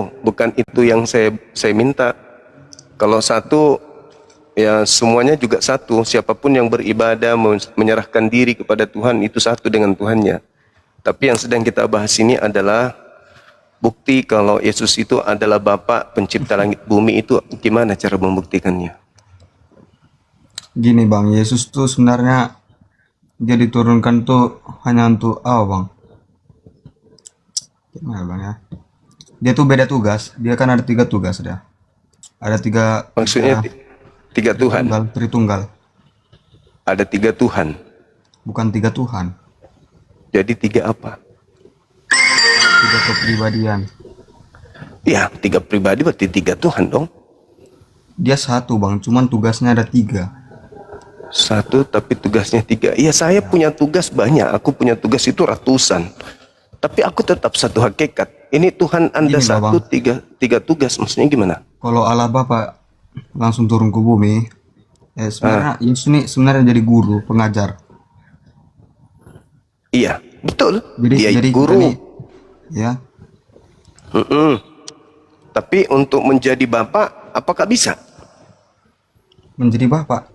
itu, bukan itu yang saya minta. Kalau satu, ya semuanya juga satu. Siapapun yang beribadah, menyerahkan diri kepada Tuhan, itu satu dengan Tuhannya. Tapi yang sedang kita bahas ini adalah bukti kalau Yesus itu adalah Bapa pencipta langit bumi. Itu gimana cara membuktikannya? Gini Bang, Yesus tuh sebenarnya dia diturunkan tuh hanya untuk apa Bang? Gimana Bang ya? Dia tuh beda tugas. Dia kan ada 3 tugas dia. Ada Maksudnya tiga Tuhan. Tritunggal. Ada 3 Tuhan. Bukan 3 Tuhan, Jadi 3 apa? 3 kepribadian. Ya, 3 pribadi berarti 3 Tuhan dong. Dia satu Bang, cuman tugasnya ada 3. Satu tapi tugasnya 3. Iya, saya punya tugas banyak. Aku punya tugas itu ratusan. Tapi aku tetap satu hakikat. Ini Tuhan Anda Gini, satu, Bang. tiga tugas. Maksudnya gimana? Kalau Allah Bapa langsung turun ke bumi, sebenarnya Yesus ini sebenarnya jadi guru, pengajar. Iya, betul. Jadi Dia jadi guru. ini, ya, Tapi untuk menjadi Bapak, apakah bisa? menjadi Bapak.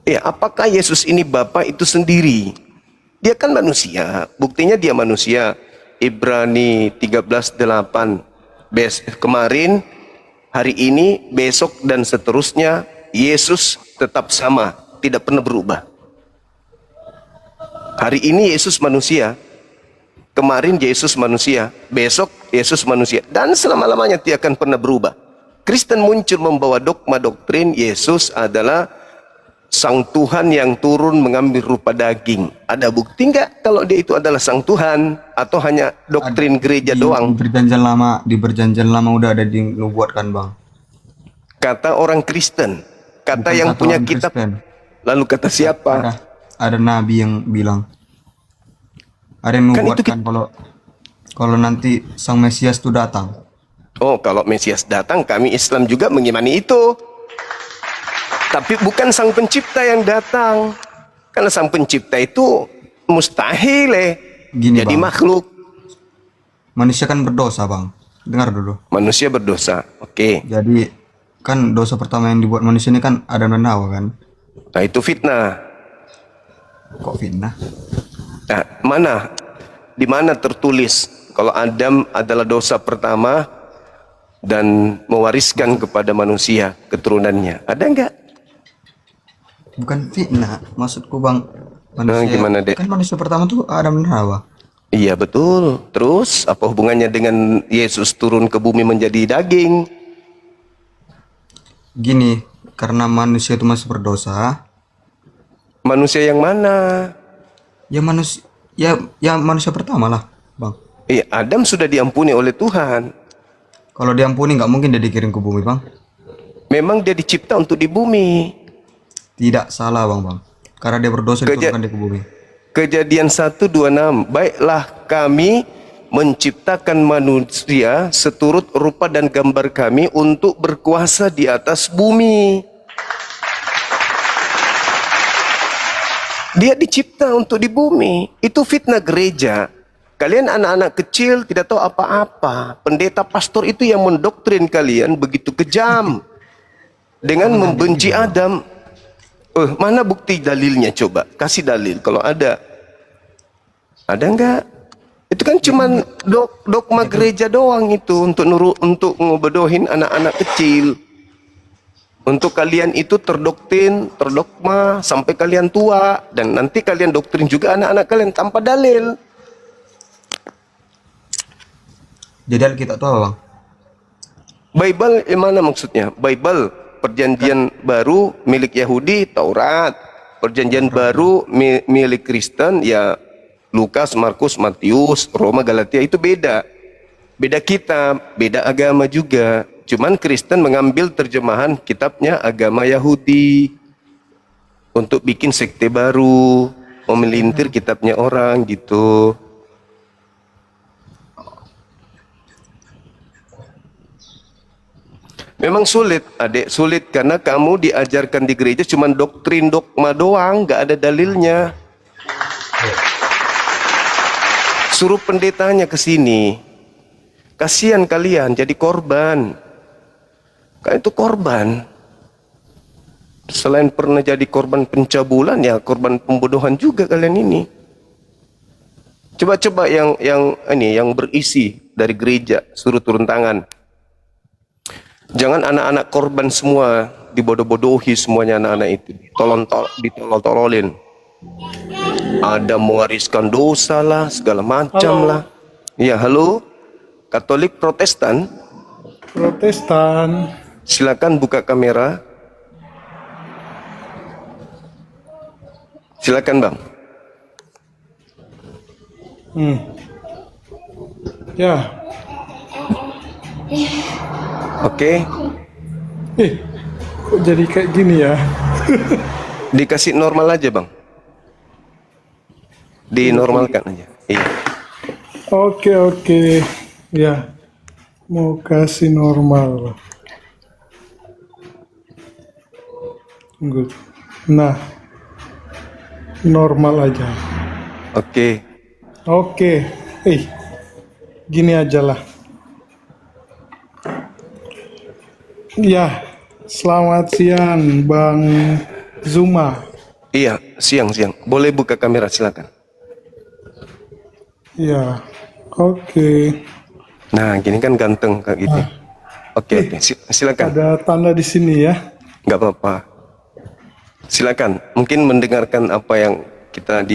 Ya, apakah Yesus ini Bapa itu sendiri? Dia kan manusia. Buktinya dia manusia. Ibrani 13:8. Kemarin, hari ini, besok dan seterusnya, Yesus tetap sama, tidak pernah berubah. Hari ini Yesus manusia, kemarin Yesus manusia, besok Yesus manusia, dan selama-lamanya tidak akan pernah berubah. Kristen muncul membawa dogma doktrin Yesus adalah Sang Tuhan yang turun mengambil rupa daging. Ada bukti nggak kalau dia itu adalah Sang Tuhan, atau hanya doktrin gereja Di doang? perjanjian lama udah ada dinubuatkan Bang. Kata orang Kristen, kata Bukan yang kata punya orang kitab. Kristen. Lalu kata siapa? Ada nabi yang bilang. Ada yang Kan itu nubuatkan kalau nanti Sang Mesias itu datang. Oh, kalau Mesias datang, kami Islam juga mengimani itu. Tapi bukan Sang Pencipta yang datang. Karena Sang Pencipta itu mustahil Gini jadi Bang, makhluk. manusia kan berdosa Bang. Dengar dulu. Manusia berdosa. Oke. Jadi kan dosa pertama yang dibuat manusia ini kan Adam dan Hawa kan. Nah, itu fitnah. Kok fitnah? Nah, di mana tertulis kalau Adam adalah dosa pertama dan mewariskan kepada manusia keturunannya? Ada enggak? Bukan fitnah, maksudku Bang. Gimana, Dek? Kan manusia pertama tuh Adam dan Hawa. Iya, betul. Terus apa hubungannya dengan Yesus turun ke bumi menjadi daging? Gini, karena manusia itu masih berdosa, Manusia yang mana? ya manusia pertama lah, Bang. Iya, Adam sudah diampuni oleh Tuhan. Kalau diampuni nggak mungkin dia dikirim ke bumi, Bang. Memang dia dicipta untuk di bumi. Tidak salah, Bang. Karena dia berdosa diturunkan dia ke bumi. Kejadian 1:26. Baiklah kami menciptakan manusia seturut rupa dan gambar kami untuk berkuasa di atas bumi. Dia dicipta untuk di bumi. Itu fitnah gereja. Kalian anak-anak kecil tidak tahu apa-apa. Pendeta pastor itu yang mendoktrin kalian begitu kejam. Dengan membenci Adam. Mana bukti dalilnya coba? Kasih dalil kalau ada. Ada enggak? Itu kan cuman dogma gereja doang itu untuk ngebodohin anak-anak kecil. Untuk kalian itu terdogma sampai kalian tua, dan nanti kalian doktrin juga anak-anak kalian tanpa dalil. Jadi Alkitab itu apa, Bang? Bible mana maksudnya? Bible Perjanjian Baru milik Yahudi Taurat, Perjanjian Baru milik Kristen ya Lukas, Markus, Matius, Roma, Galatia. Itu beda. Beda kitab, beda agama juga. Cuman Kristen mengambil terjemahan kitabnya agama Yahudi untuk bikin sekte baru, memelintir kitabnya orang gitu. Memang sulit, adik, sulit karena kamu diajarkan di gereja cuma doktrin dogma doang, nggak ada dalilnya. Suruh pendetanya ke sini. Kasihan kalian jadi korban. Kalian itu korban. Selain pernah jadi korban pencabulan, ya korban pembodohan juga kalian ini. Coba-coba yang berisi dari gereja suruh turun tangan. Jangan anak-anak korban semua dibodoh-bodohi semuanya anak-anak itu. Ditolol-tololin. Ada mewariskan dosa lah, segala macam lah. Ya, halo. Katolik Protestan. Protestan. Silakan buka kamera. Silakan, Bang. Ya. Oke. Kok jadi kayak gini ya? Dikasih normal aja, Bang. Dinormalkan aja. Iya. Oke. Ya. Mau kasih normal. Good. Nah. Normal aja. Oke. Gini aja lah. Ya, selamat siang Bang Zuma. Iya, siang. Boleh buka kamera, silakan. Ya, oke. Nah, gini kan ganteng kayak gitu. Oke. Silakan. Ada tanda di sini ya. Nggak apa-apa. Silakan. Mungkin mendengarkan apa yang kita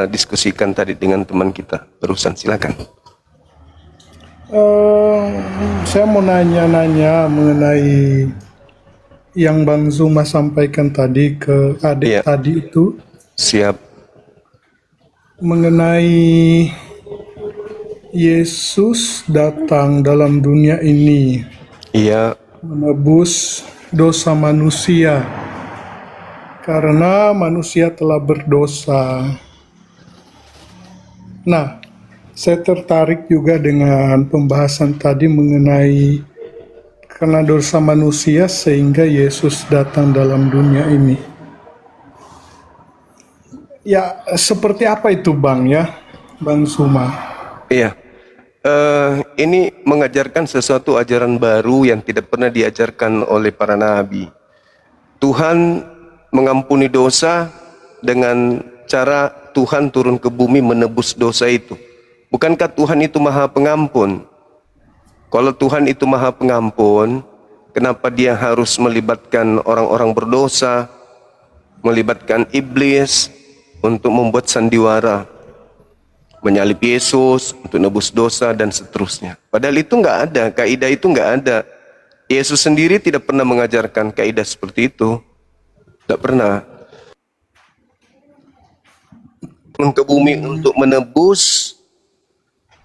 diskusikan tadi dengan teman kita barusan. Silakan. Saya mau nanya mengenai yang Bang Zuma sampaikan tadi ke adik Iya. tadi itu Siap. mengenai Yesus datang dalam dunia ini Iya. menebus dosa manusia karena manusia telah berdosa. Nah, saya tertarik juga dengan pembahasan tadi mengenai karena dosa manusia sehingga Yesus datang dalam dunia ini. Ya, seperti apa itu Bang ya, Bang Zuma? Iya. Ini mengajarkan sesuatu ajaran baru yang tidak pernah diajarkan oleh para nabi. Tuhan mengampuni dosa dengan cara Tuhan turun ke bumi menebus dosa itu. Bukankah Tuhan itu maha pengampun? Kalau Tuhan itu maha pengampun, kenapa dia harus melibatkan orang-orang berdosa, melibatkan iblis untuk membuat sandiwara, menyalib Yesus untuk nebus dosa dan seterusnya? Padahal itu nggak ada, kaidah itu nggak ada. Yesus sendiri tidak pernah mengajarkan kaidah seperti itu. Tidak pernah. Turun ke bumi untuk menebus.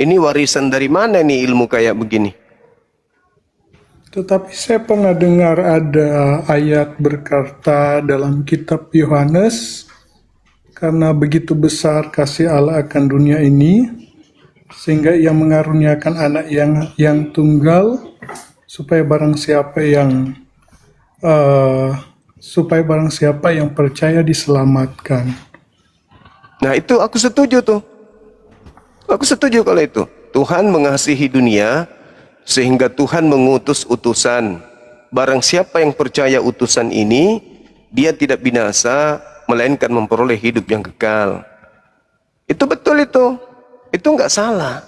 Ini warisan dari mana nih ilmu kayak begini? Tetapi saya pernah dengar ada ayat berkata dalam kitab Yohanes, karena begitu besar kasih Allah akan dunia ini, sehingga ia mengaruniakan anak yang tunggal, supaya barang siapa yang percaya diselamatkan. Nah itu aku setuju tuh. Aku setuju kalau itu. Tuhan mengasihi dunia sehingga Tuhan mengutus utusan. Barang siapa yang percaya utusan ini, dia tidak binasa, melainkan memperoleh hidup yang kekal. Itu betul itu. Itu nggak salah.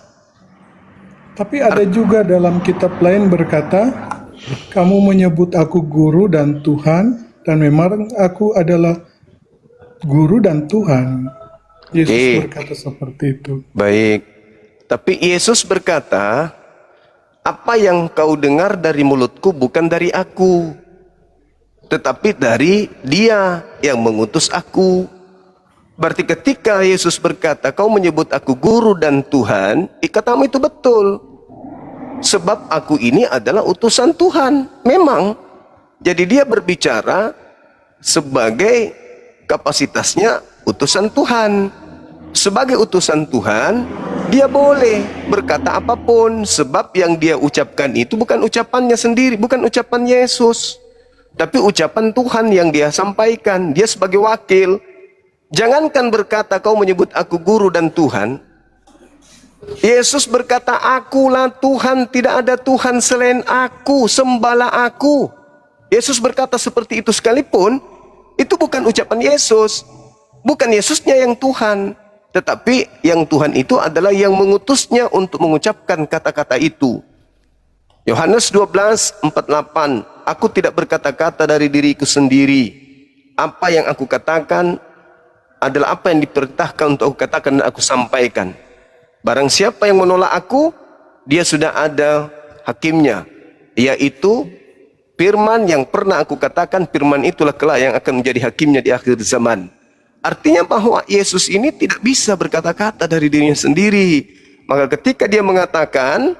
Tapi ada juga dalam kitab lain berkata, kamu menyebut aku guru dan Tuhan, dan memang aku adalah guru dan Tuhan. Yesus berkata seperti itu. Baik. Tapi Yesus berkata, apa yang kau dengar dari mulutku bukan dari aku, tetapi dari Dia yang mengutus aku. Berarti ketika Yesus berkata, kau menyebut aku guru dan Tuhan, katamu itu betul. Sebab aku ini adalah utusan Tuhan. Memang. Jadi dia berbicara sebagai kapasitasnya utusan Tuhan. Sebagai utusan Tuhan, dia boleh berkata apapun. Sebab yang dia ucapkan itu bukan ucapannya sendiri, bukan ucapan Yesus, tapi ucapan Tuhan yang dia sampaikan. Dia sebagai wakil. Jangankan berkata kau menyebut aku guru dan Tuhan, Yesus berkata, akulah Tuhan, tidak ada Tuhan selain aku, sembahlah aku. Yesus berkata seperti itu sekalipun, itu bukan ucapan Yesus. Bukan Yesusnya yang Tuhan, tetapi yang Tuhan itu adalah yang mengutusnya untuk mengucapkan kata-kata itu. Yohanes 12:48, aku tidak berkata-kata dari diriku sendiri. Apa yang aku katakan adalah apa yang diperintahkan untuk aku katakan dan aku sampaikan. Barang siapa yang menolak aku, dia sudah ada hakimnya, yaitu firman yang pernah aku katakan, firman itulah kelak yang akan menjadi hakimnya di akhir zaman. Artinya bahwa Yesus ini tidak bisa berkata-kata dari dirinya sendiri. Maka ketika dia mengatakan,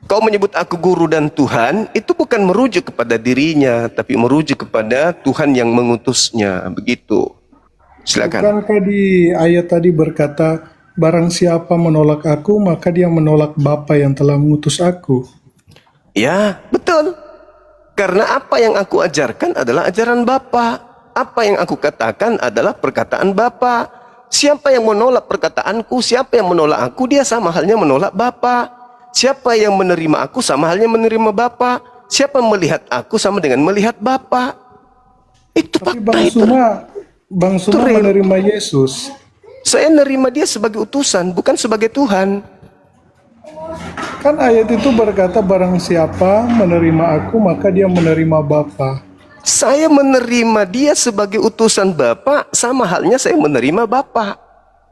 kau menyebut aku guru dan Tuhan, itu bukan merujuk kepada dirinya, tapi merujuk kepada Tuhan yang mengutusnya. Begitu. Silakan. Bukankah di ayat tadi berkata, barang siapa menolak aku, maka dia menolak Bapa yang telah mengutus aku. Ya, betul. Karena apa yang aku ajarkan adalah ajaran Bapa. Apa yang aku katakan adalah perkataan Bapa. Siapa yang menolak perkataanku, siapa yang menolak aku, dia sama halnya menolak Bapa. Siapa yang menerima aku sama halnya menerima Bapa. Siapa yang melihat aku sama dengan melihat Bapa. Itu Tapi fakta itu. Bang Suma real. menerima Yesus. Saya menerima dia sebagai utusan, bukan sebagai Tuhan. Kan ayat itu berkata barang siapa menerima aku, maka dia menerima Bapa. Saya menerima dia sebagai utusan Bapa, sama halnya saya menerima Bapa.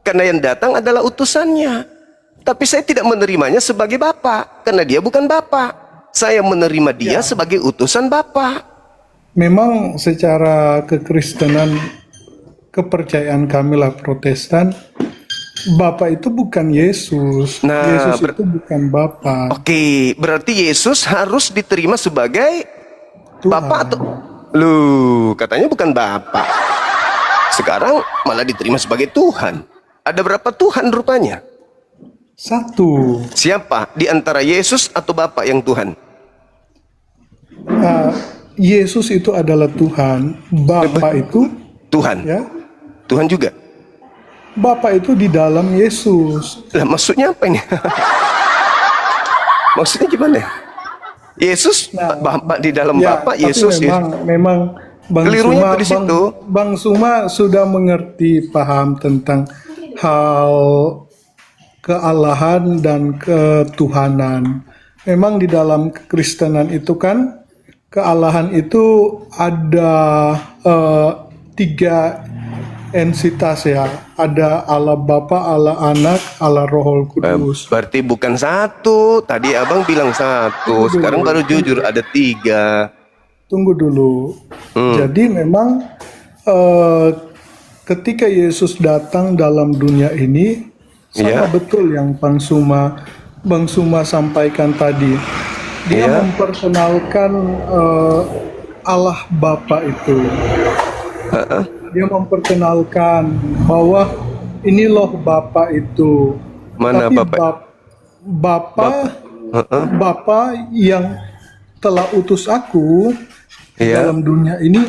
Karena yang datang adalah utusannya. Tapi saya tidak menerimanya sebagai Bapa, karena dia bukan Bapa. Saya menerima dia sebagai utusan Bapa. Memang secara kekristenan, kepercayaan kami lah Protestan, Bapa itu bukan Yesus. Nah, Yesus itu bukan Bapa. Oke, berarti Yesus harus diterima sebagai Tuhan. Bapa atau... Loh, katanya bukan Bapa. Sekarang malah diterima sebagai Tuhan. Ada berapa Tuhan rupanya? Satu. Siapa? Di antara Yesus atau Bapa yang Tuhan? Yesus itu adalah Tuhan. Bapa itu Tuhan. ya. Tuhan juga. Bapa itu di dalam Yesus. Lah maksudnya apa ini? Maksudnya gimana? Yesus Bapa di dalam Bapa, tapi Yesus. memang Bang Kelirunya Suma, itu di situ. Bang Suma sudah mengerti, paham tentang hal kealahan dan ketuhanan. Memang di dalam kekristenan itu kan kealahan itu ada tiga entitas ya. Ada Allah Bapa, Allah Anak, Allah Roh Kudus. Berarti bukan satu. Tadi abang bilang satu. Sekarang baru jujur ada tiga. Tunggu dulu. Jadi memang ketika Yesus datang dalam dunia ini, sama betul yang Bang Suma sampaikan tadi. Dia memperkenalkan Allah Bapa itu. Dia memperkenalkan bahwa ini loh Bapa itu. Mana tapi Bapa? Bapa yang telah utus aku dalam dunia ini,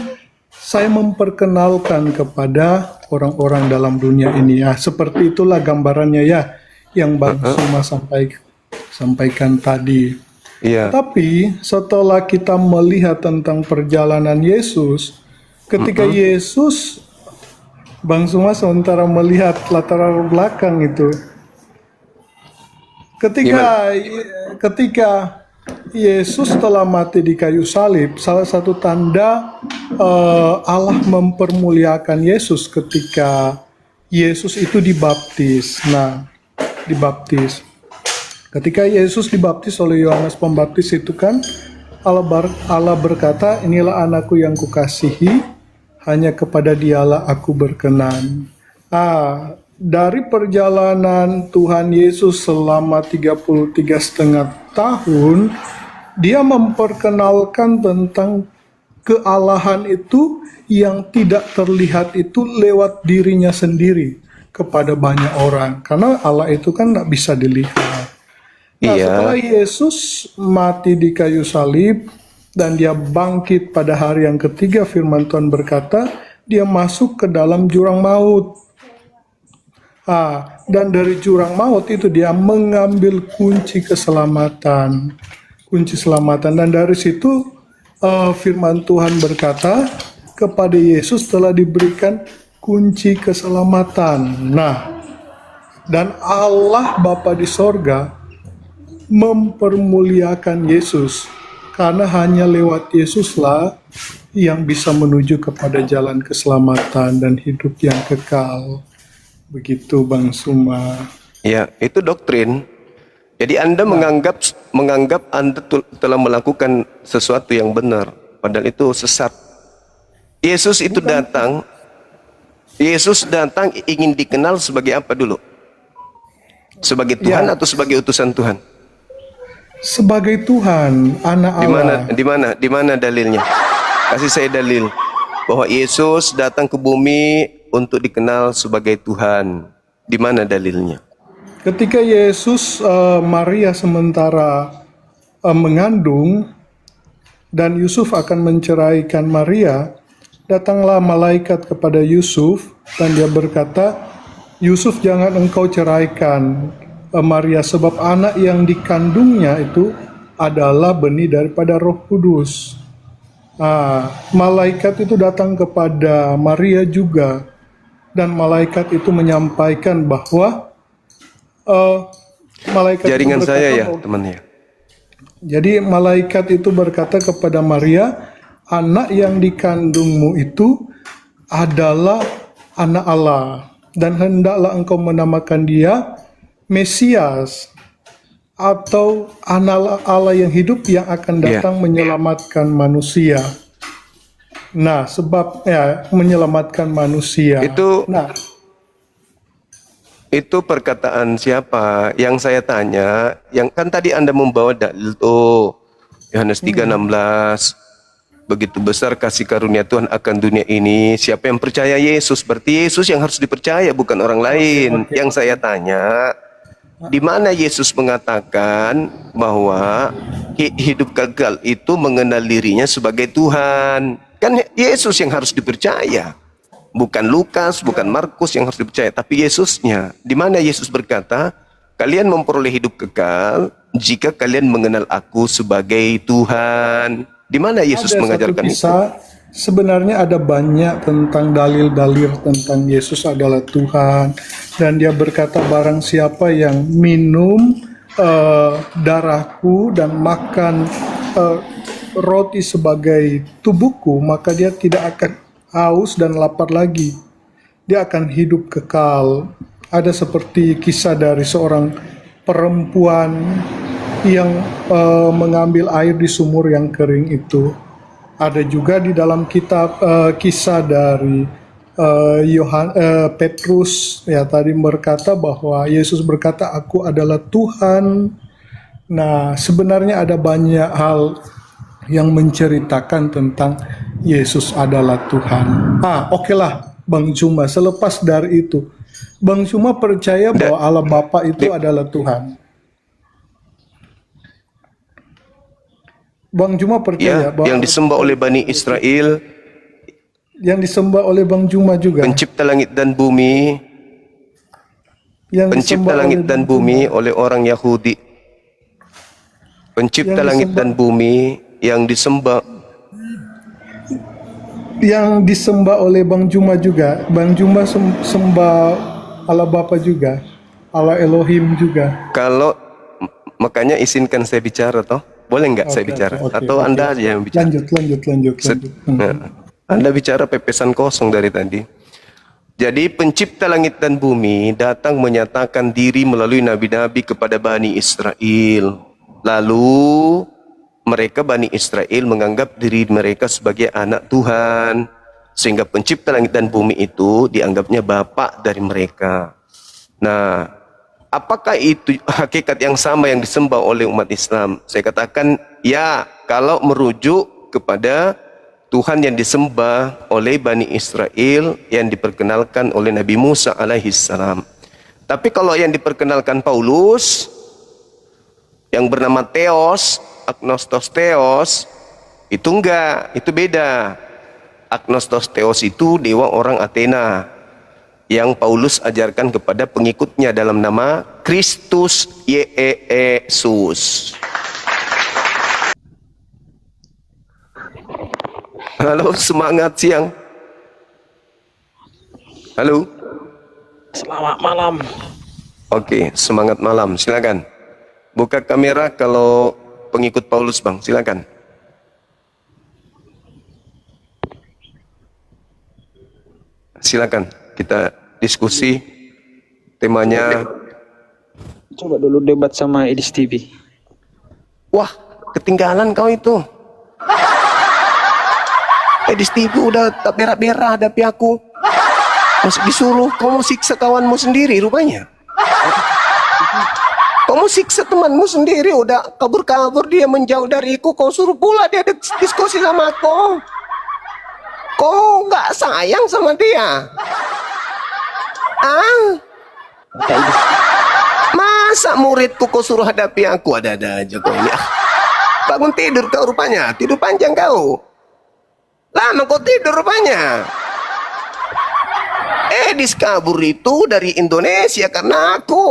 saya memperkenalkan kepada orang-orang dalam dunia ini. Ya, seperti itulah gambarannya ya yang Bang Suma sampaikan tadi. Tapi setelah kita melihat tentang perjalanan Yesus, ketika Yesus, Bang Suma sementara melihat latar belakang itu, ketika Yesus telah mati di kayu salib, salah satu tanda Allah mempermuliakan Yesus ketika Yesus itu dibaptis. Nah, dibaptis. Ketika Yesus dibaptis oleh Yohanes Pembaptis itu kan Allah berkata, inilah anakku yang kukasihi, hanya kepada dialah aku berkenan. Dari perjalanan Tuhan Yesus selama 33,5 tahun, dia memperkenalkan tentang kealahan itu yang tidak terlihat itu lewat dirinya sendiri kepada banyak orang. Karena Allah itu kan tidak bisa dilihat. Nah, setelah Yesus mati di kayu salib dan dia bangkit pada hari yang ketiga, firman Tuhan berkata, dia masuk ke dalam jurang maut. Dan dari jurang maut itu dia mengambil kunci keselamatan. Kunci keselamatan. Dan dari situ firman Tuhan berkata, kepada Yesus telah diberikan kunci keselamatan. Nah, dan Allah Bapa di sorga mempermuliakan Yesus. Karena hanya lewat Yesuslah yang bisa menuju kepada jalan keselamatan dan hidup yang kekal. Begitu Bang Suma. Ya, itu doktrin. Jadi Anda menganggap Anda telah melakukan sesuatu yang benar, padahal itu sesat. Yesus datang ingin dikenal sebagai apa dulu? Sebagai Tuhan atau sebagai utusan Tuhan? Sebagai Tuhan, anak Allah. Di mana dalilnya? Kasih saya dalil bahwa Yesus datang ke bumi untuk dikenal sebagai Tuhan. Di mana dalilnya? Ketika Yesus Maria sementara mengandung dan Yusuf akan menceraikan Maria, datanglah malaikat kepada Yusuf dan dia berkata, Yusuf, jangan engkau ceraikan Maria sebab anak yang dikandungnya itu adalah benih daripada Roh Kudus. Malaikat itu datang kepada Maria juga, dan malaikat itu menyampaikan bahwa malaikat Jaringan itu berkata, saya ya teman ya. Jadi malaikat itu berkata kepada Maria, anak yang dikandungmu itu adalah anak Allah, dan hendaklah engkau menamakan dia Mesias, atau anak Allah yang hidup yang akan datang menyelamatkan manusia. Nah, sebab menyelamatkan manusia. Itu perkataan siapa? Yang saya tanya, yang kan tadi Anda membawa dalil tuh Yohanes 3:16. Begitu besar kasih karunia Tuhan akan dunia ini, siapa yang percaya Yesus? Berarti Yesus yang harus dipercaya, bukan orang lain. Yang saya tanya, di mana Yesus mengatakan bahwa hidup kekal itu mengenal dirinya sebagai Tuhan? Kan Yesus yang harus dipercaya, bukan Lukas, bukan Markus yang harus dipercaya, tapi Yesusnya. Di mana Yesus berkata, kalian memperoleh hidup kekal jika kalian mengenal Aku sebagai Tuhan. Di mana Yesus mengajarkan itu? Sebenarnya ada banyak tentang dalil-dalil tentang Yesus adalah Tuhan, dan dia berkata barang siapa yang minum darahku dan makan roti sebagai tubuhku, maka dia tidak akan haus dan lapar lagi. Dia akan hidup kekal. Ada seperti kisah dari seorang perempuan yang mengambil air di sumur yang kering itu. Ada juga di dalam kitab kisah dari Petrus ya tadi berkata bahwa Yesus berkata, Aku adalah Tuhan. Nah, sebenarnya ada banyak hal yang menceritakan tentang Yesus adalah Tuhan. Oke lah Bang Juma, selepas dari itu Bang Juma percaya bahwa Allah Bapa itu adalah Tuhan. Bang Juma percaya bahwa yang disembah oleh Bani Israel, yang disembah oleh Bang Juma juga, pencipta langit dan bumi, pencipta langit dan bumi oleh orang Yahudi, pencipta langit dan bumi yang disembah oleh Bang Juma juga. Bang Juma sembah Allah Bapa juga, Allah Elohim juga. Kalau makanya izinkan saya bicara toh. Boleh nggak saya bicara? Atau Anda aja yang bicara? Lanjut. Anda bicara pepesan kosong dari tadi. Jadi pencipta langit dan bumi datang menyatakan diri melalui nabi-nabi kepada Bani Israel. Lalu mereka Bani Israel menganggap diri mereka sebagai anak Tuhan. Sehingga pencipta langit dan bumi itu dianggapnya bapak dari mereka. Nah, apakah itu hakikat yang sama yang disembah oleh umat Islam? Saya katakan ya, kalau merujuk kepada Tuhan yang disembah oleh Bani Israel yang diperkenalkan oleh Nabi Musa alaihissalam. Tapi kalau yang diperkenalkan Paulus yang bernama Theos, Agnostos Theos, itu enggak, itu beda. Agnostos Theos itu dewa orang Athena. yang Paulus ajarkan kepada pengikutnya dalam nama Kristus Yesus. Halo, semangat siang. Halo. Selamat malam. Oke, semangat malam. Silakan. Buka kamera kalau pengikut Paulus, Bang. Silakan. Silakan. Kita diskusi. Temanya. Coba dulu debat sama Edis TV. Wah, ketinggalan kau itu. Edis TV udah tak berak-berak hadapi aku. Masih disuruh kamu siksa kawanmu sendiri rupanya. Kamu siksa temanmu sendiri, udah kabur-kabur dia menjauh dariku, kau suruh pula dia diskusi sama aku. Kau nggak sayang sama dia? Ah? Masa muridku kau suruh hadapi aku? Ada-ada aja kau ini. Bangun tidur kau rupanya, tidur panjang kau. Lama kau tidur rupanya. Edis kabur itu dari Indonesia karena aku.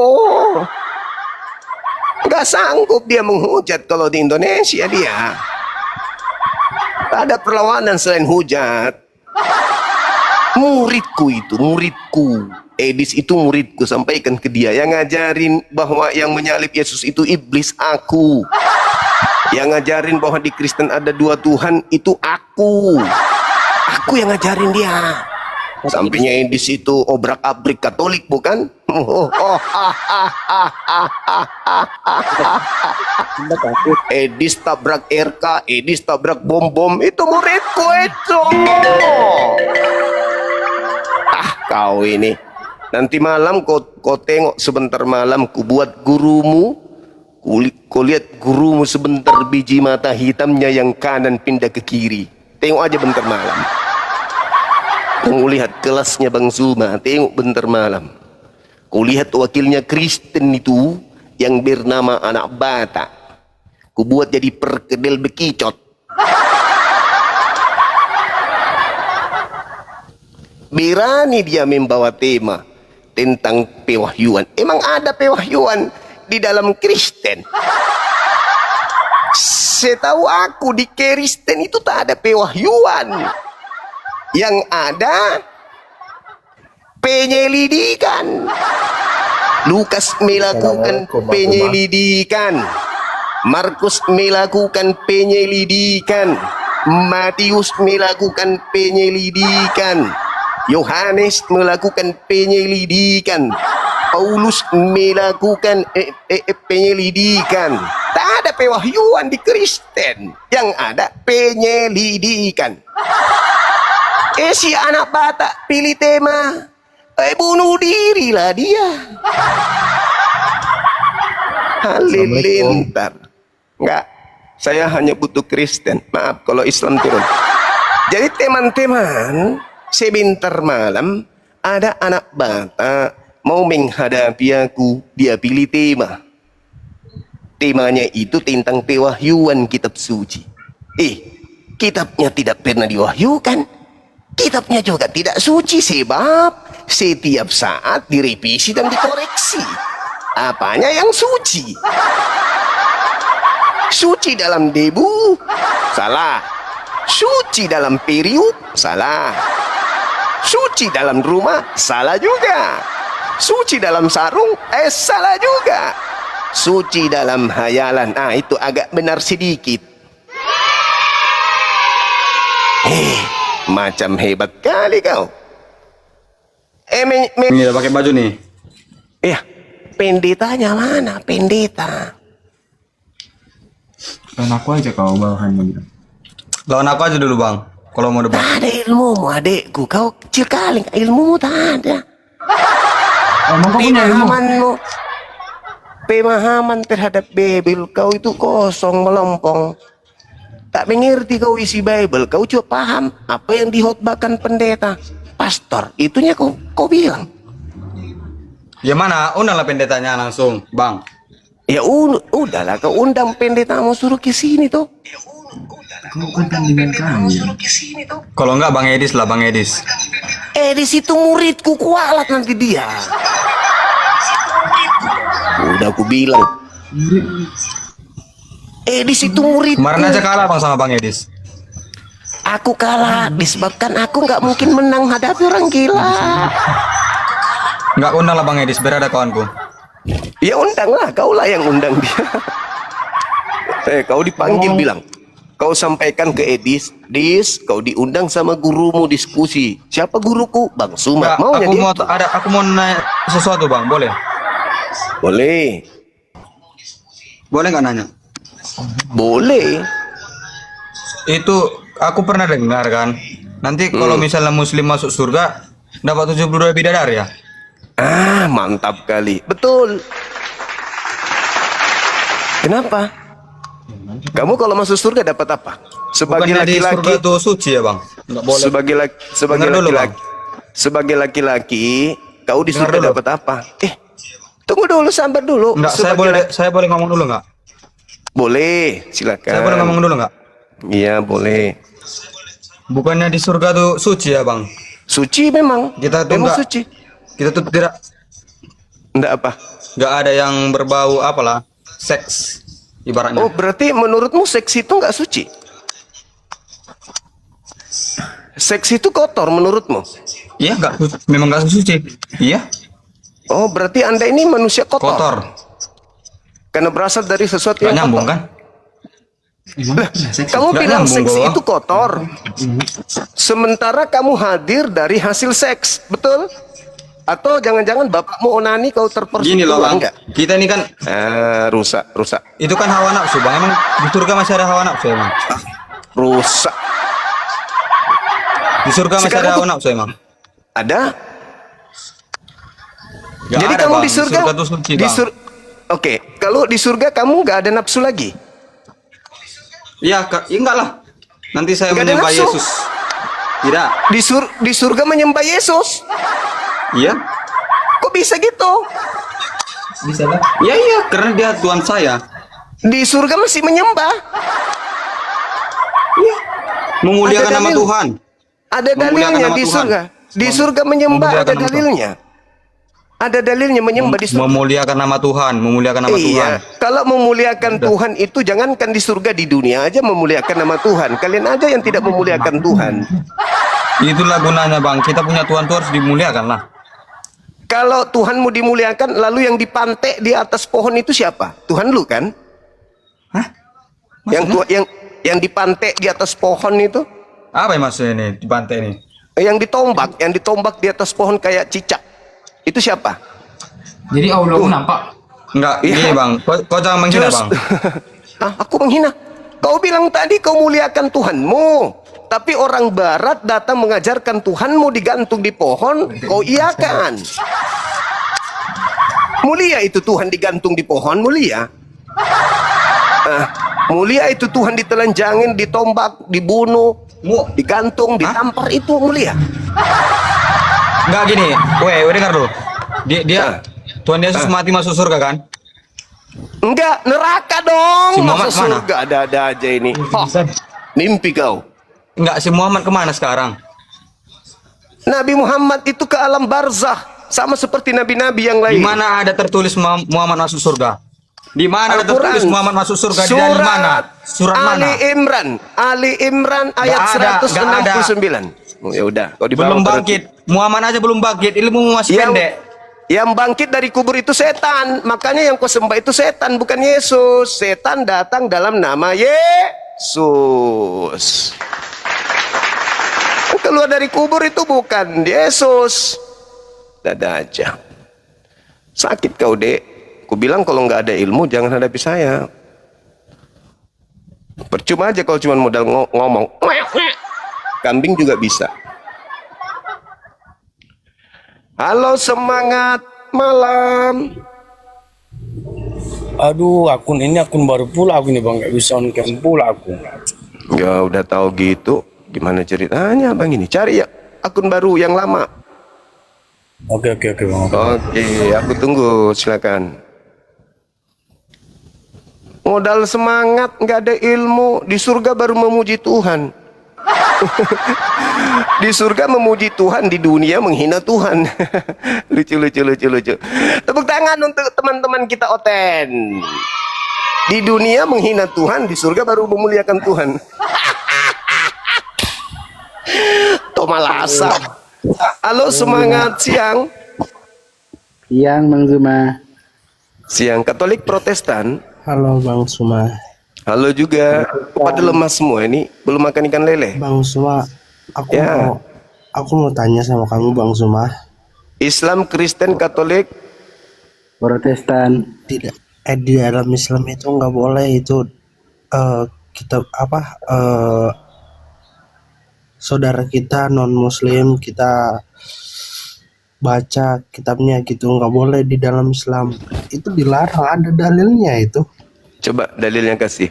Gak sanggup dia menghujat kalau di Indonesia dia. Tak ada perlawanan selain hujat. Muridku itu, muridku. Edis itu muridku, sampaikan ke dia. Yang ngajarin bahwa yang menyalib Yesus itu iblis, aku. Yang ngajarin bahwa di Kristen ada 2 Tuhan itu aku. Aku yang ngajarin dia. Sampingnya Edis itu obrak-abrik Katolik bukan? Edis tabrak RK, Edis tabrak bom-bom, itu muridku itu. Ah, kau ini. Nanti malam kau tengok sebentar malam, ku buat gurumu. Kau lihat gurumu sebentar, biji mata hitamnya yang kanan pindah ke kiri. Tengok aja bentar malam. Kau lihat kelasnya Bang Zuma, tengok bentar malam. Kau lihat wakilnya Kristen itu yang bernama anak Batak. Ku buat jadi perkedel bekicot. Berani dia membawa tema tentang pewahyuan. Emang ada pewahyuan di dalam Kristen? Setahu aku di Kristen itu tak ada pewahyuan. Yang ada penyelidikan. Lukas melakukan penyelidikan, Markus melakukan penyelidikan, Matius melakukan penyelidikan, Yohanes melakukan penyelidikan, Paulus melakukan penyelidikan. Tak ada pewahyuan di Kristen, yang ada penyelidikan. Si anak Batak pilih tema, bunuh dirilah dia. Halilintar. Enggak, saya hanya butuh Kristen. Maaf kalau Islam turun. Jadi teman-teman, sebentar malam ada anak Batak mau menghadapi aku, dia pilih tema. Temanya itu tentang pewahyuan kitab suci. Kitabnya tidak pernah diwahyukan. Kitabnya juga tidak suci sebab setiap saat direvisi dan dikoreksi. Apanya yang suci? Suci dalam debu? Salah. Suci dalam periuk? Salah. Suci dalam rumah? Salah juga. Suci dalam sarung? Salah juga. Suci dalam hayalan? Itu agak benar sedikit. Macam hebat kali kau. Ini udah pakai baju nih. Iya, pendetanya mana? Pendeta. Lawan aku aja kau bawahannya. Lawan aku aja dulu bang. Kalau mau debat. Tak ada ilmumu adekku. Kau kecil kali. Ilmumu tak ada. Pemahaman terhadap Bible kau itu kosong melompong. Tak mengerti kau isi Bible. Kau cuma paham apa yang dihotbahkan pendeta, pastor. Itunya kau bilang. Ya mana? Undanglah pendetanya langsung, bang. Ya udahlah, kau undang pendetamu suruh ke sini tuh. Kau kan tandingan kami. Kalau enggak bang Edis lah, bang Edis. di situ muridku, kualat nanti dia. Udah aku bilang. Di situ muridku. Kemarin aja kalah bang sama Bang Edis. Aku kalah disebabkan aku nggak mungkin menang hadapi orang gila. Nggak undang lah Bang Edis, biar ada kawanku. Ya undang lah, kau lah yang undang dia. Kau dipanggil bilang. Kau sampaikan ke Edis, kau diundang sama gurumu diskusi. Siapa guruku? Bang Sumat. Nggak, Maunya dia? aku mau nanya sesuatu bang, boleh? Boleh. Boleh nggak nanya? Boleh. Itu aku pernah dengar kan. Nanti kalau misalnya Muslim masuk surga dapat 72 bidadari ya? Ah, mantap kali. Betul. Kenapa? Kamu kalau masuk surga dapat apa? Sebagai Bukannya di surga laki-laki, itu suci ya bang? Nggak boleh. sebagai Dengar dulu, laki-laki, sebagai laki-laki, kau di Dengar surga dulu. dapat apa? Tunggu dulu, sabar dulu. Nggak, saya boleh ngomong dulu nggak? Boleh, silakan. Saya boleh ngomong dulu nggak? Iya, boleh. Bukannya di surga tuh suci ya bang? Suci memang. Kita tuh memang nggak- suci. Kita tuh tidak Enggak apa? nggak ada yang berbau apalah seks ibaratnya. Oh, berarti menurutmu seks itu enggak suci? Seks itu kotor menurutmu? Iya memang nggak suci. Iya Oh, berarti Anda ini manusia kotor. kotor. Karena berasal dari sesuatu Nggak yang nyambung kotor. kan? Lah, kamu Nggak bilang nyambung, seks Bang. itu kotor. Sementara kamu hadir dari hasil seks, betul? Atau jangan-jangan bapakmu onani kau Gini loh bang, enggak? kita ini kan Rusak. itu kan hawa nafsu bang. Emang di surga masih ada hawa nafsu emang? Rusak. Di surga masih Sekarang ada hawa tuh- nafsu emang? Ada? Nggak Jadi ada, kamu Bang. di surga, tuh suci bang. Oke, kalau di surga kamu nggak ada nafsu lagi. Iya ya enggak lah. Nanti saya Nggak ada menyembah nafsu. Yesus. Tidak. Di surga menyembah Yesus. Iya. Kok bisa gitu? Bisa lah. Iya karena dia Tuhan saya. Di surga masih menyembah. Memuliakan Ada nama dalil. Tuhan. Ada Memuliakan dalilnya nama di Tuhan. surga. Di surga menyembah Memuliakan ada nama Tuhan. dalilnya. Ada dalilnya menyembah di surga. Memuliakan nama Tuhan, memuliakan nama Tuhan. Iya, kalau memuliakan Tuhan itu jangankan di surga, di dunia aja memuliakan nama Tuhan. Kalian aja yang tidak memuliakan Tuhan. Itulah gunanya bang. Kita punya Tuhan tuh harus dimuliakan lah. Kalau Tuhanmu dimuliakan, lalu yang dipantek di atas pohon itu siapa? Tuhan lu kan? Hah? Yang dipantek di atas pohon itu, Apa yang maksudnya ini di pantai ini? yang ditombak di atas pohon kayak cicak. Itu siapa? Jadi Allah nampak. Enggak, Iya. gini bang. Kau jangan menghina bang. Aku menghina. Kau bilang tadi kau muliakan Tuhanmu. Tapi orang barat datang mengajarkan Tuhanmu digantung di pohon, kau iakan. Mulia itu Tuhan digantung di pohon, mulia. Mulia itu Tuhan ditelanjangin, ditombak, dibunuh, digantung, ditampar, itu mulia. Enggak gini. Weh, dengar dulu. Dia Tuhan Yesus mati masuk surga kan? Enggak, neraka dong. Si Muhammad Masa mana? surga ada-ada aja ini. Mimpi kau. Enggak, si Muhammad kemana sekarang? Nabi Muhammad itu ke alam barzah, sama seperti nabi-nabi yang lain. Di mana ada tertulis Muhammad masuk surga? Di mana ada Al-Quran. tertulis Muhammad masuk surga? Di dalam mana? Surat mana? Ali Imran ayat Nggak ada. 169. Oh, ya udah, kau dibawa Belum berarti. bangkit. Muhammad aja belum bangkit. Ilmu masih pendek. Yang bangkit dari kubur itu setan. Makanya yang kau sembah itu setan, bukan Yesus. Setan datang dalam nama Yesus. Keluar dari kubur itu bukan Yesus. Dada aja. Sakit kau, Dek. Ku bilang kalau nggak ada ilmu jangan hadapi saya. Percuma aja kalau cuma modal ngomong. Kambing juga bisa. Halo, semangat malam. Aduh, akun baru pula aku ini bang, nggak bisa on cam pula aku. Ya udah tahu gitu. Gimana ceritanya bang ini? Cari ya akun baru yang lama. Oke bang. Oke, aku tunggu. Silakan. Modal semangat, nggak ada ilmu, di surga baru memuji Tuhan. Di surga memuji Tuhan, di dunia menghina Tuhan. Lucu, lucu, lucu, lucu. Tepuk tangan untuk teman-teman kita Oten. Di dunia menghina Tuhan, di surga baru memuliakan Tuhan. Tomalasa. Halo, semangat siang. Siang Bang Zuma. Siang Katolik Protestan. Halo Bang Zuma. Halo juga. Pada lemas semua ini, belum makan ikan lele. Bang Zuma, Ya. aku mau tanya sama kamu Bang Zuma. Islam, Kristen, Katolik. Protestan. Tidak. Di dalam Islam itu nggak boleh itu kita saudara kita non Muslim kita baca kitabnya gitu, nggak boleh di dalam Islam. Itu dilarang, ada dalilnya itu. Coba dalilnya kasih.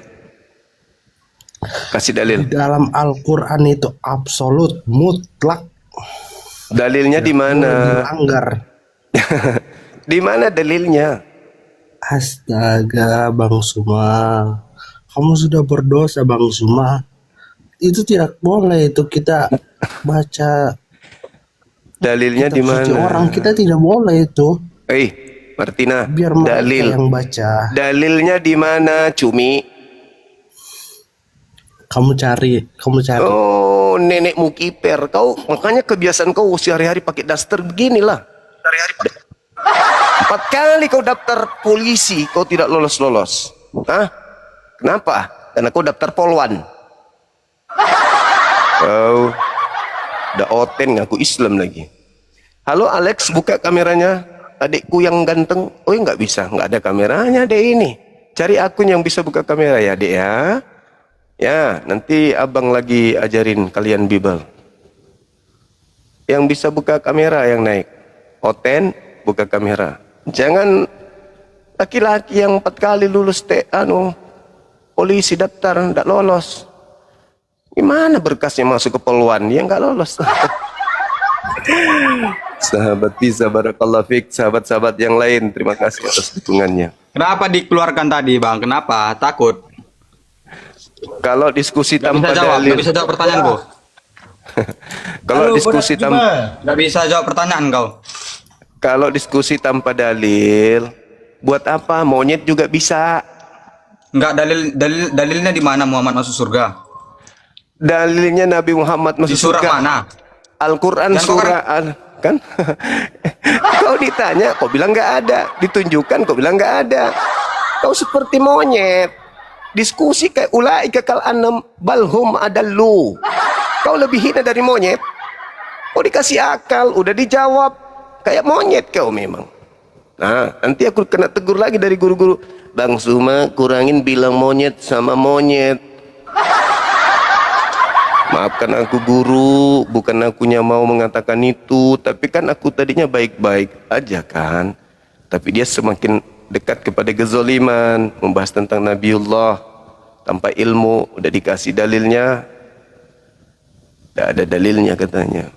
Kasih dalil. Di dalam Al-Qur'an itu absolut mutlak. Dalilnya di Boleh mana? dilanggar. Di mana dalilnya? Astaga Bang Suma, kamu sudah berdosa Bang Suma. Itu tidak boleh itu kita baca Dalilnya kitab di suci mana? orang, kita tidak boleh itu. Martina, Biar mereka dalil. yang baca. Dalilnya di mana, Cumi? Kamu cari. Oh, nenekmu kiper. Kau makanya kebiasaan kau sehari-hari pakai daster beginilah. Sehari-hari pakai. 4 kali kau daftar polisi, kau tidak lolos-lolos. Hah? Kenapa? Karena kau daftar polwan. Kau udah Oten ngaku Islam lagi. Halo Alex, buka kameranya. Adikku yang ganteng. Oh, nggak bisa, nggak ada kameranya dek ini. Cari akun yang bisa buka kamera ya dek ya. Ya, nanti abang lagi ajarin kalian Bible. Yang bisa buka kamera yang naik. Oten, buka kamera. Jangan laki-laki yang 4 kali lulus polisi daftar nggak lolos. Gimana berkasnya masuk ke poluan? Ya nggak lolos. Sahabat bisa barakallahu fik, sahabat-sahabat yang lain, terima kasih atas dukungannya. Kenapa dikeluarkan tadi, Bang? Kenapa? Takut? Kalau diskusi Gak tanpa bisa jawab, dalil, gak bisa jawab pertanyaanku. Gak bisa jawab pertanyaan kau. kalau diskusi tanpa dalil, buat apa? Monyet juga bisa. Enggak, dalilnya di mana Muhammad masuk surga? Dalilnya Nabi Muhammad Di masuk surah surga. mana? Al-Quran Jangan kau surah kan? Kau ditanya, kau bilang nggak ada. Ditunjukkan, kau bilang nggak ada. Kau seperti monyet. Diskusi kayak ulaika kal anam balhum adallu. Kau lebih hina dari monyet. Kau dikasih akal, udah dijawab. Kayak monyet kau memang. Nah, nanti aku kena tegur lagi dari guru-guru. Bang Suma, kurangin bilang monyet sama monyet. Maafkan aku guru, bukan akunya mau mengatakan itu, tapi kan aku tadinya baik-baik aja kan. Tapi dia semakin dekat kepada kezaliman, membahas tentang Nabiullah tanpa ilmu, udah dikasih dalilnya, tidak ada dalilnya katanya.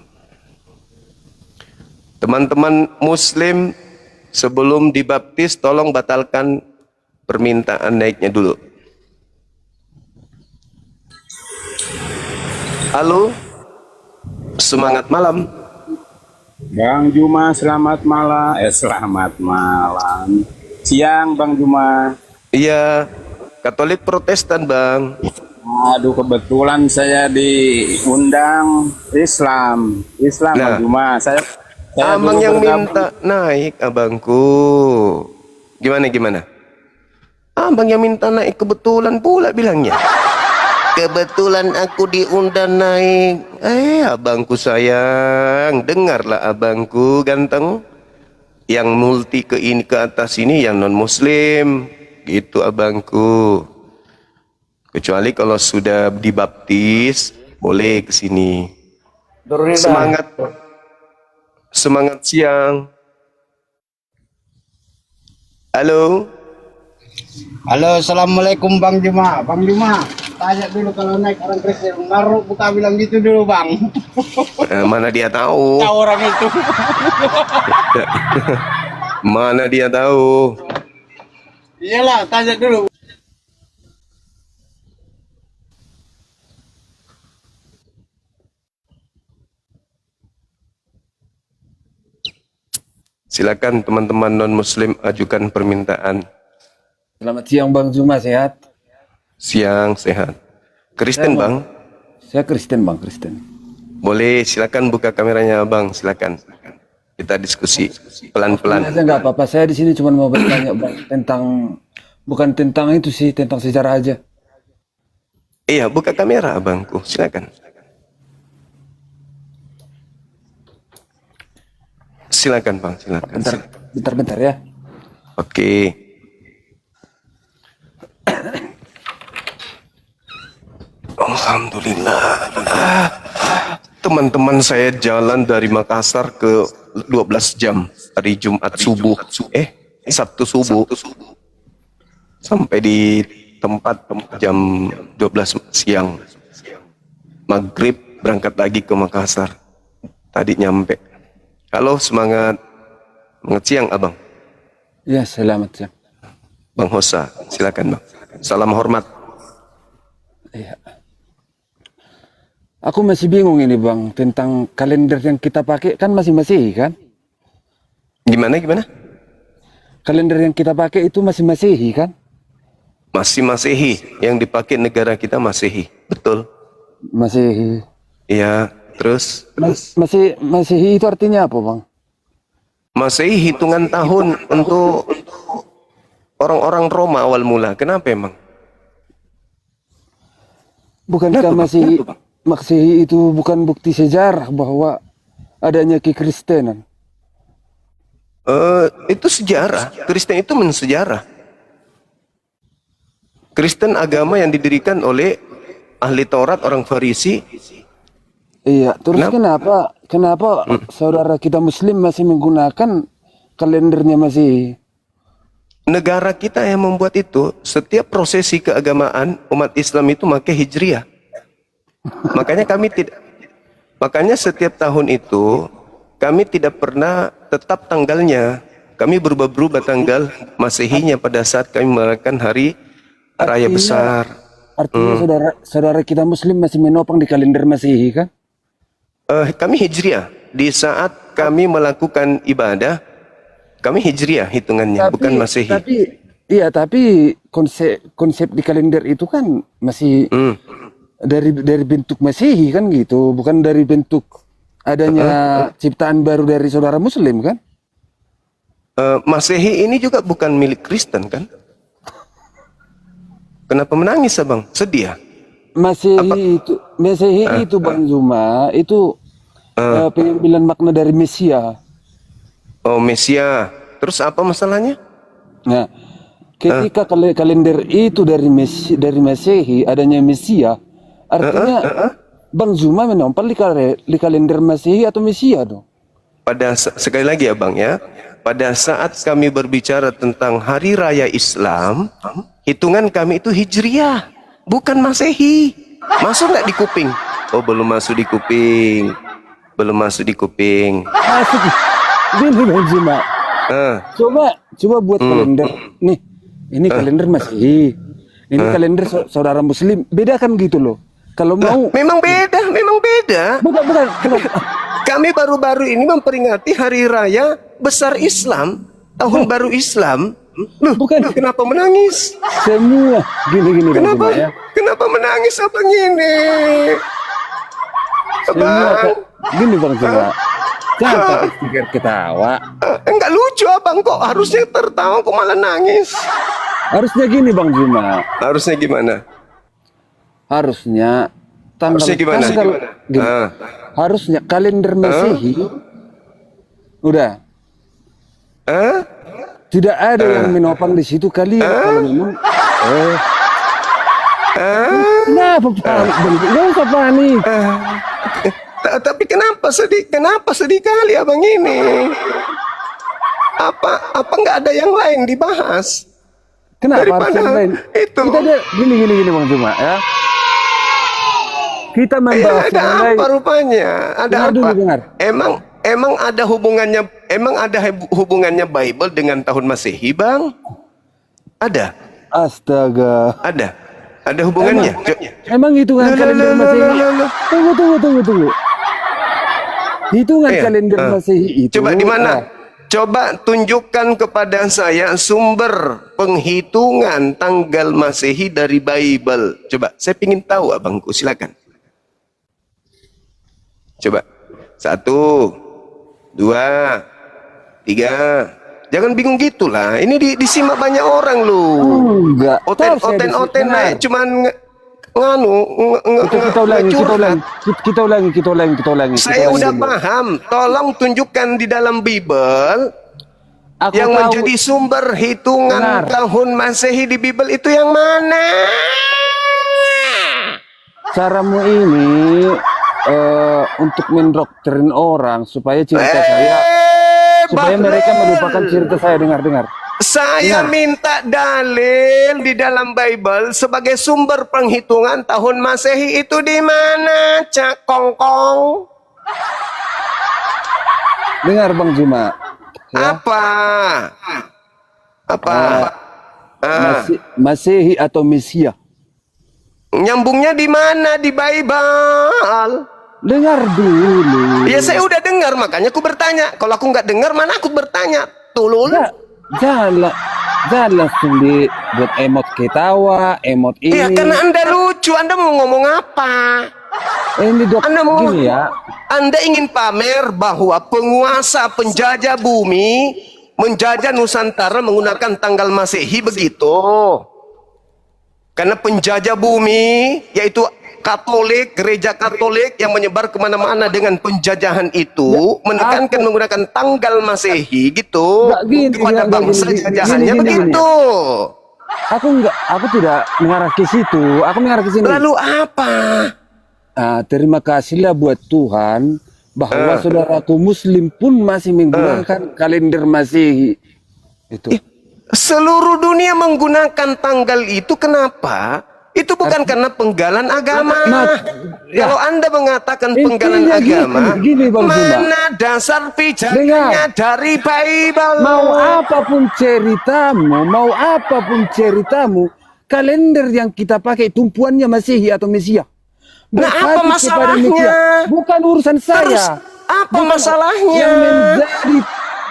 Teman-teman muslim, sebelum dibaptis tolong batalkan permintaan naiknya dulu. Halo, semangat malam. Bang Juma, selamat malam. Selamat malam. Siang, Bang Juma. Iya, Katolik Protestan bang. Aduh, kebetulan saya diundang Islam. Nah, Bang Juma. Saya abang dulu yang bergabung. minta naik, abangku. Gimana? Abang yang minta naik kebetulan pula bilangnya. Kebetulan aku diundang naik. Abangku sayang, dengarlah abangku ganteng. Yang multi ke ini ke atas ini yang non muslim. Gitu abangku. Kecuali kalau sudah dibaptis, boleh ke sini. Semangat. Semangat siang. Halo. Halo, assalamualaikum Bang Juma. Bang Juma, tanya dulu kalau naik orang Kristen, ngaruh buka bilang gitu dulu Bang. Mana dia tahu? Tahu orang itu. Mana dia tahu? Iyalah, tanya dulu. Silakan teman-teman non-muslim ajukan permintaan. Selamat siang Bang Zuma, sehat? Siang sehat. Kristen Bang? Saya Kristen Bang, Kristen. Boleh, silakan buka kameranya Bang, silakan. Kita diskusi pelan-pelan. Saya nggak apa-apa, saya di sini cuma mau bertanya Bang tentang, bukan tentang itu sih, tentang sejarah aja. Iya, buka kamera abangku, silakan. Silakan Bang, silakan. Bentar ya. Oke. Alhamdulillah. Teman-teman saya jalan dari Makassar ke 12 jam hari Jumat subuh. Sabtu subuh. Sampai di tempat jam 12 siang. Maghrib berangkat lagi ke Makassar. Tadi nyampe. Halo, semangat. Semangat siang, Abang. Ya, selamat siang. Bang Hosa, silakan Bang. Salam hormat. Iya. Aku masih bingung ini Bang, tentang kalender yang kita pakai kan masih Masehi kan? Gimana? Kalender yang kita pakai itu masih Masehi kan? Masih Masehi, yang dipakai negara kita Masehi. Betul. Masehi. Iya, terus? Masehi itu artinya apa Bang? Masehi hitungan tahun untuk orang-orang Roma awal mula. Kenapa emang? Bukankah Masehi itu bukan bukti sejarah bahwa adanya kekristenan? Itu sejarah. Kristen itu mensejarah. Kristen agama yang didirikan oleh ahli Taurat, orang Farisi. Iya, terus kenapa saudara kita Muslim masih menggunakan kalendernya Masehi? Negara kita yang membuat itu. Setiap prosesi keagamaan umat Islam itu pakai Hijriah. Makanya setiap tahun itu kami tidak pernah tetap tanggalnya. Kami berubah-ubah tanggal Masehinya pada saat kami merayakan hari raya besar. Artinya saudara kita Muslim masih menopang di kalender Masehi kan? Kami Hijriah. Di saat kami melakukan ibadah, kami Hijriah hitungannya, bukan Masehi. Tapi konsep di kalender itu kan masih dari bentuk Masehi kan gitu, bukan dari bentuk adanya ciptaan baru dari saudara Muslim kan? Masehi ini juga bukan milik Kristen kan? Kenapa menangis Abang? Sedih ya? Masehi itu Bang Zuma itu pengambilan makna dari Mesia. Oh, Mesia. Terus apa masalahnya? Nah, ketika kalender itu dari Masehi adanya Mesia, artinya Bang Zuma menompal di kalender Masehi atau Mesia dong. Sekali lagi ya Bang ya, pada saat kami berbicara tentang hari raya Islam, hitungan kami itu Hijriah, bukan Masehi. Masuk nggak di kuping? Oh, belum masuk di kuping. Belum masuk di kuping. Masuk. Gini Bang Zuma. Coba buat kalender. Nih, ini kalender Masehi. Ini kalender saudara Muslim. Beda kan gitu loh. Kalau mau memang beda. Bukan. Kami baru-baru ini memperingati hari raya besar Islam, tahun baru Islam. Loh, kenapa menangis? Semua gini Bang Zuma ya. Kenapa menangis Abang ini? Gini Bang Zuma. Jangan pikir ketawa. Enggak lucu Abang, kok harusnya tertawa kok malah nangis. Harusnya gini Bang Zuma. Harusnya gimana? Harusnya gimana? Harusnya kalender Masehi udah. Tidak ada yang menopang di situ kali kalau memang. Kenapa panik? Nggak usah panik. Tapi kenapa sedih kali Abang ini? Apa nggak ada yang lain dibahas? Kenapa harus yang lain? Itu. Kita ada gini Bang Zuma ya. Kita membahas ada yang apa lain. rupanya? Ada Dengar apa? dulu, dengar. Emang ada hubungannya Bible dengan tahun Masehi, Bang? Ada? Astaga. Ada hubungannya? Emang hitungan kalender Masehi. Tunggu. Hitungan kalender Masehi itu. Coba di mana? Coba tunjukkan kepada saya sumber penghitungan tanggal Masehi dari Bible. Coba, saya ingin tahu abangku, silakan. Coba, 1, 2, 3. Jangan bingung gitulah. Ini disimak banyak orang loh. Enggak. Oten cuman Kita ulangi. Saya udah paham. Tolong tunjukkan di dalam Bible Aku yang tahu. menjadi sumber hitungan tahun Masehi di Bible itu yang mana? Caramu ini untuk mendoktrin orang supaya cerita saya, supaya mereka melupakan cerita saya. Dengar. Saya minta dalil di dalam Bible sebagai sumber penghitungan tahun Masehi itu di mana, Cak Kongkong? Dengar Bang Juma. Ya. Apa? Masehi atau Mesia. Nyambungnya di mana di Bible? Dengar dulu. Ya saya udah dengar, makanya aku bertanya. Kalau aku nggak dengar, mana aku bertanya? Tulul. Jangan langsung buat emot ketawa, emot ini. Iya, karena Anda lucu. Anda mau ngomong apa? Ini dok, Anda mau gini ya. Anda ingin pamer bahwa penguasa penjajah bumi menjajah Nusantara menggunakan tanggal Masehi begitu. Karena penjajah bumi yaitu Katolik, gereja Katolik yang menyebar kemana-mana dengan penjajahan itu menekankan menggunakan tanggal Masehi gitu kepada bangsa jajahannya begitu. Aku tidak mengarah ke situ. Aku mengarah ke sini. Lalu apa? Terima kasihlah buat Tuhan bahwa saudaraku Muslim pun masih menggunakan kalender Masehi. Itu. Seluruh dunia menggunakan tanggal itu, kenapa? Itu bukan karena penggalan agama. Kalau Anda mengatakan penggalan agama, gini, Bang Juma. mana dasar pijakannya dari Bible? Mau apapun ceritamu, kalender yang kita pakai tumpuannya Masehi atau Mesia. Nah, apa masalahnya? Bukan urusan saya. Terus apa masalahnya?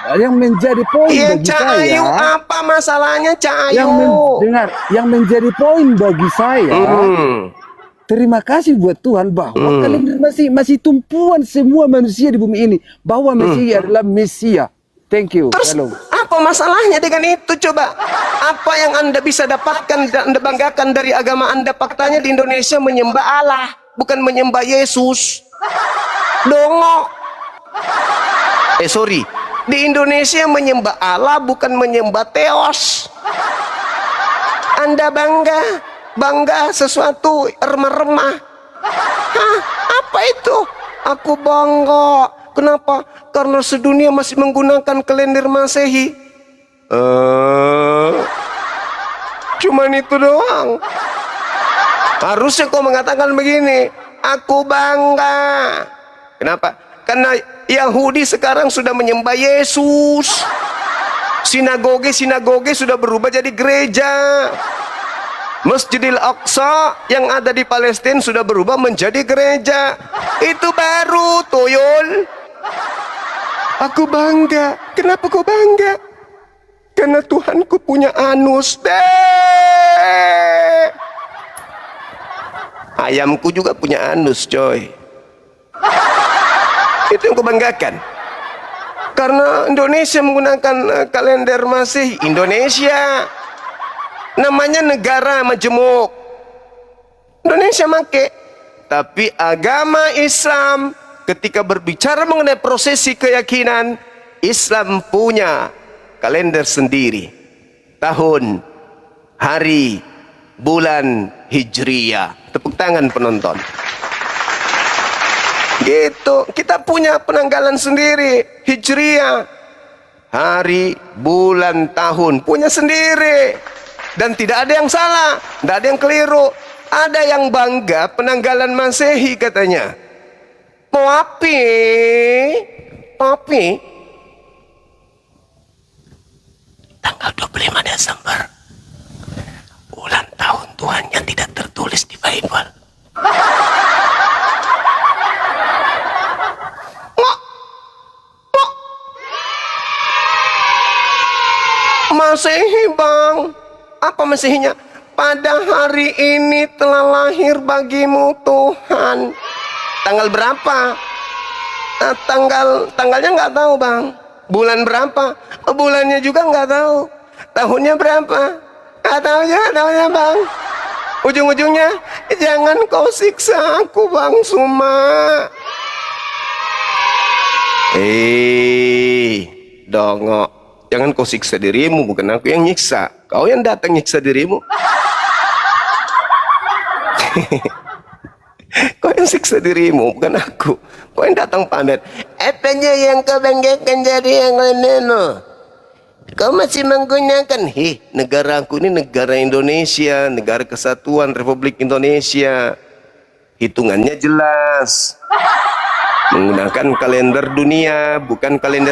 Yang menjadi poin bagi saya. Apa masalahnya, Cahayu? Yang menjadi poin bagi saya. Terima kasih buat Tuhan bahwa kalender masih tumpuan semua manusia di bumi ini, bahwa Mesia adalah Mesia. Thank you. Terus apa masalahnya dengan itu? Coba apa yang Anda bisa dapatkan dan Anda banggakan dari agama Anda? Faktanya di Indonesia menyembah Allah, bukan menyembah Yesus. Dongo. Sorry. Di Indonesia menyembah Allah, bukan menyembah Theos. Anda bangga sesuatu remah-remah. Hah? Apa itu? Aku bangga. Kenapa? Karena sedunia masih menggunakan kalender Masehi. Cuman itu doang. Harusnya kau mengatakan begini, aku bangga. Kenapa? Karena Yahudi sekarang sudah menyembah Yesus. Sinagoge sudah berubah jadi gereja. Masjidil Aqsa yang ada di Palestina sudah berubah menjadi gereja. Itu baru, Tuyul. Aku bangga. Kenapa kau bangga? Karena Tuhanku punya anus. Ayamku juga punya anus, coy. Itu yang kubanggakan. Karena Indonesia menggunakan kalender Masehi. Indonesia namanya negara majemuk. Indonesia make. Tapi agama Islam ketika berbicara mengenai prosesi keyakinan, Islam punya kalender sendiri. Tahun, hari, bulan Hijriyah. Tepuk tangan penonton. Gitu, kita punya penanggalan sendiri, Hijriyah. Hari, bulan, tahun, punya sendiri. Dan tidak ada yang salah, tidak ada yang keliru. Ada yang bangga penanggalan Masehi katanya. Tapi tanggal 25 Desember, bulan tahun Tuhan yang tidak tertulis di Bible. Masehi bang. Apa Masehinya? Pada hari ini telah lahir bagimu Tuhan. Tanggal berapa? Tanggalnya nggak tahu bang. Bulan berapa? Bulannya juga nggak tahu. Tahunnya berapa? Nggak tahu juga tahunnya bang. Ujung-ujungnya, jangan kau siksa aku bang Suma. Dongok. Jangan kau siksa dirimu, bukan aku yang nyiksa. Kau yang datang nyiksa dirimu. Kau yang siksa dirimu, bukan aku. Kau yang datang pamer. Apanya yang kau banggakan jadi yang lain? Kau masih menggunakan, negara aku ini negara Indonesia, negara kesatuan Republik Indonesia. Hitungannya jelas. Menggunakan kalender dunia, bukan kalender